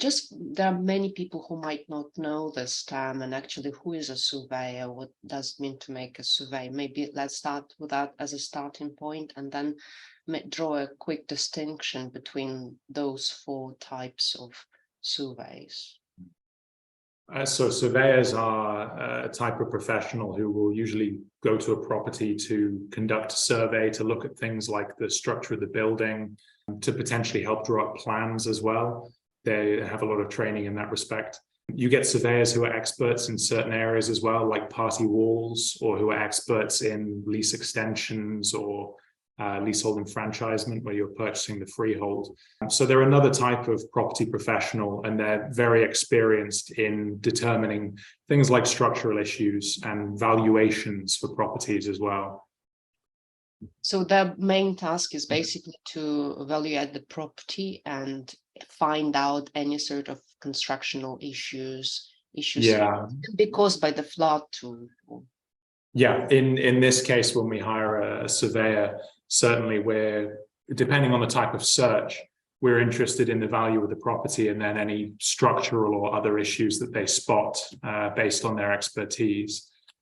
Just there are many people who might not know this term, and actually who is a surveyor, what does it mean to make a survey? Maybe let's start with that as a starting point, and then draw a quick distinction between those four types of surveys. So surveyors are a type of professional who will usually go to a property to conduct a survey, to look at things like the structure of the building, to potentially help draw up plans as well. They have a lot of training in that respect. You get surveyors who are experts in certain areas as well, like party walls, or who are experts in lease extensions or leasehold enfranchisement, where you're purchasing the freehold. So they're another type of property professional, and they're very experienced in determining things like structural issues and valuations for properties as well. So their main task is basically to evaluate the property and find out any sort of constructional issues Yeah, be caused by the flood too. yeah. In this case, when we hire a surveyor, certainly we're, depending on the type of search, we're interested in the value of the property and then any structural or other issues that they spot based on their expertise.